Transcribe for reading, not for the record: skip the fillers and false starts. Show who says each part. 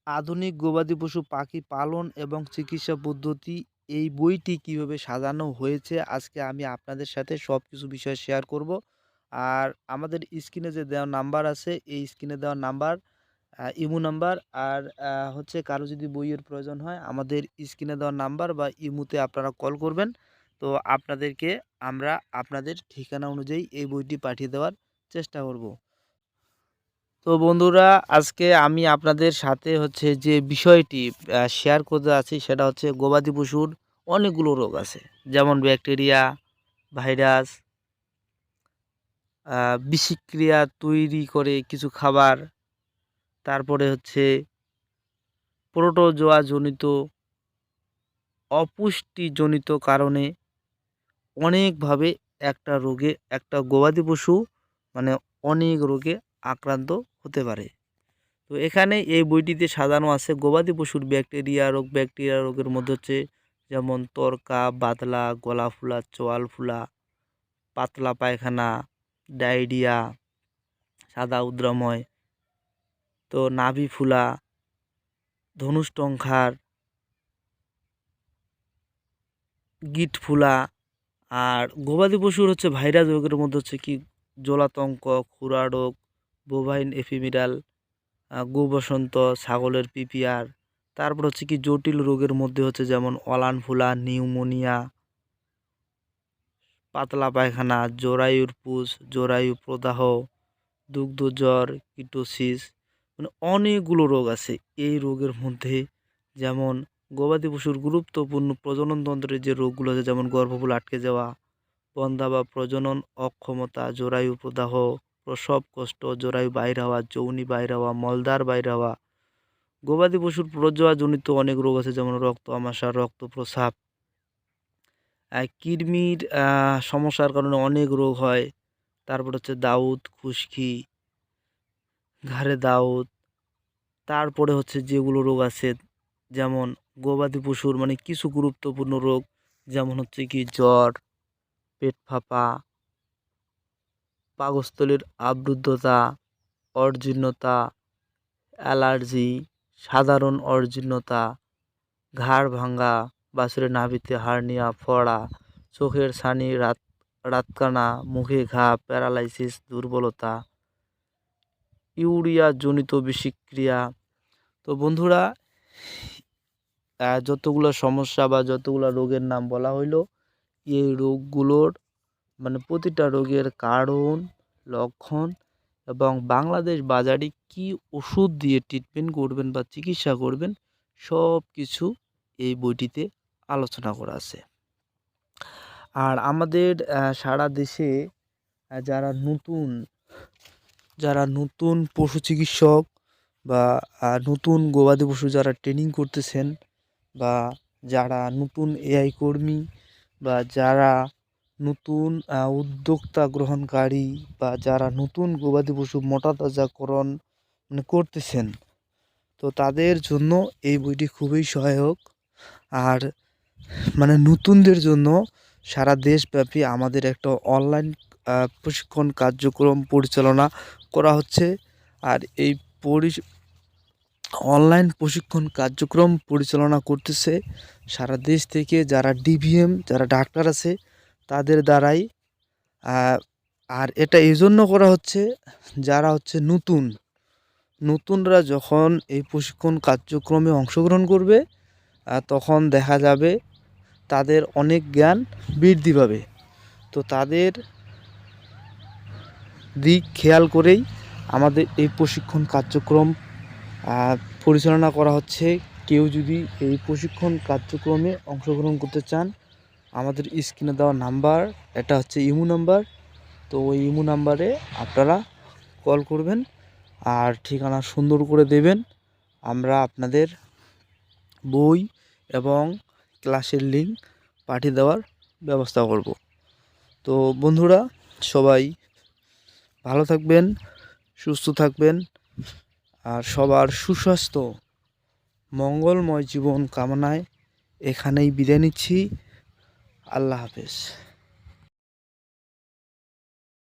Speaker 1: আধুনিক গবাদি পশু পাখি পালন এবং চিকিৎসা পদ্ধতি এই বইটি কিভাবে সাজানো হয়েছে আজকে আমি আপনাদের সাথে সবকিছু বিষয় শেয়ার করব। আর আমাদের স্ক্রিনে যে দেওয়া নাম্বার আছে এই স্ক্রিনে দেওয়া নাম্বার ইমো নাম্বার। আর হচ্ছে কারো যদি বইয়ের প্রয়োজন হয় আমাদের স্ক্রিনে দেওয়া নাম্বার বা ইমোতে আপনারা কল করবেন। তো আপনাদেরকে আমরা আপনাদের ঠিকানা অনুযায়ী এই বইটি পাঠিয়ে দেওয়ার চেষ্টা করব। তো বন্ধুরা, আজকে আমি আপনাদের সাথে হচ্ছে যে বিষয়টি শেয়ার করতে আছি সেটা হচ্ছে গবাদি পশুর অনেকগুলো রোগ আছে, যেমন ব্যাকটেরিয়া, ভাইরাস, বিষক্রিয়া তৈরি করে কিছু খাবার, তারপরে হচ্ছে প্রোটোজোয়া জনিত অপুষ্টিজনিত কারণে অনেকভাবে একটা গবাদি পশু মানে অনেক রোগে আক্রান্ত হতে পারে। তো এখানে এই বইটিতে সাজানো আছে গবাদি পশুর ব্যাকটেরিয়া রোগের মধ্যে হচ্ছে যেমন তরকা, বাতলা, গলা ফুলা, চোয়াল ফুলা, পাতলা পায়খানা, ডায়রিয়া, সাদা উদ্রাময়, তো নাভি ফুলা, ধনুষ্টংখার, গিট ফুলা। আর গবাদি পশুর হচ্ছে ভাইরাস রোগের মধ্যে হচ্ছে কি জলাতঙ্ক, খুরা রোগ, বোভাইন এফিমিরাল, গো বসন্ত, ছাগলের পিপিআর। তারপর হচ্ছে কি জটিল রোগের মধ্যে হচ্ছে যেমন অলান ফুলা, নিউমোনিয়া, পাতলা পায়খানা, জরায়ুর পুষ, জরায়ু প্রদাহ, দুগ্ধজ্বর, কিটোসিস, মানে অনেকগুলো রোগ আছে। এই রোগের মধ্যে যেমন গবাদি পশুর গুরুত্বপূর্ণ প্রজননতন্ত্রের যে রোগগুলো আছে যেমন গর্ভফুল আটকে যাওয়া, বন্ধ্যা বা প্রজনন অক্ষমতা, জরায়ু প্রদাহ, প্রসব কষ্ট, জরায়ু বাইর হওয়া, যৌনি বাইর হওয়া, মলদ্বার বাইর হওয়া। গবাদি পশুর প্রজননজনিত অনেক রোগ আছে যেমন রক্ত আমাশা, রক্ত প্রস্রাব, কৃমির সমস্যার কারণে অনেক রোগ হয়। তারপর হচ্ছে দাউদ, খুশকি, ঘাড়ে দাউদ। তারপরে হচ্ছে যেগুলো রোগ আছে যেমন গবাদি পশুর মানে কিছু গুরুত্বপূর্ণ রোগ যেমন হচ্ছে কি জ্বর, পেট ফাঁপা, পাকস্থলীর আবরুদ্ধতা, অর্জীর্ণতা, অ্যালার্জি, সাধারণ অর্জীর্ণতা, ঘাড় ভাঙা, বাছুরের নাভিতে হার্নিয়া, ফোড়া, চোখের ছানি, রাতকানা, মুখে ঘা, প্যারালাইসিস, দুর্বলতা, ইউরিয়া জনিত বিষক্রিয়া। তো বন্ধুরা, যতগুলো সমস্যা বা যতগুলো রোগের নাম বলা হইলো এই রোগগুলোর মানে প্রতিটা রোগের কারণ, লক্ষণ এবং বাংলাদেশ বাজারে কি ওষুধ দিয়ে ট্রিটমেন্ট করবেন বা চিকিৎসা করবেন সব কিছু এই বইটিতে আলোচনা করা আছে। আর আমাদের সারা দেশে যারা নতুন পশু চিকিৎসক বা নতুন গবাদি পশু যারা ট্রেনিং করতেছেন বা যারা নতুন এআই কর্মী বা যারা নতুন উদ্যোক্তা গ্রহণকারী বা যারা নতুন গবাদি পশু মোটা তাজাকরণ মানে করতেছেন, তো তাদের জন্য এই বইটি খুবই সহায়ক। আর মানে নতুনদের জন্য সারা দেশব্যাপী আমাদের একটা অনলাইন প্রশিক্ষণ কার্যক্রম পরিচালনা করা হচ্ছে। আর এই অনলাইন প্রশিক্ষণ কার্যক্রম পরিচালনা করতেছে সারা দেশ থেকে যারা ডিভিএম যারা ডাক্তার আছে তাদের দ্বারাই। আর এটা এই জন্য করা হচ্ছে যারা হচ্ছে নতুনরা যখন এই প্রশিক্ষণ কার্যক্রমে অংশগ্রহণ করবে তখন দেখা যাবে তাদের অনেক জ্ঞান বৃদ্ধি পাবে। তো তাদের দিক খেয়াল করেই আমাদের এই প্রশিক্ষণ কার্যক্রম পরিচালনা করা হচ্ছে। কেউ যদি এই প্রশিক্ষণ কার্যক্রমে অংশগ্রহণ করতে চান আমাদের স্ক্রিনে দেওয়া নাম্বার, এটা হচ্ছে ইমো নাম্বার। তো ওই ইমো নাম্বারে আপনারা কল করবেন আর ঠিকানা সুন্দর করে দেবেন। আমরা আপনাদের বই এবং ক্লাসের লিঙ্ক পাঠিয়ে দেওয়ার ব্যবস্থা করব। তো বন্ধুরা, সবাই ভালো থাকবেন, সুস্থ থাকবেন আর সবার সুস্বাস্থ্য মঙ্গলময় জীবন কামনায় এখানেই বিদায় নিচ্ছি। আল্লাহ হাফেজ।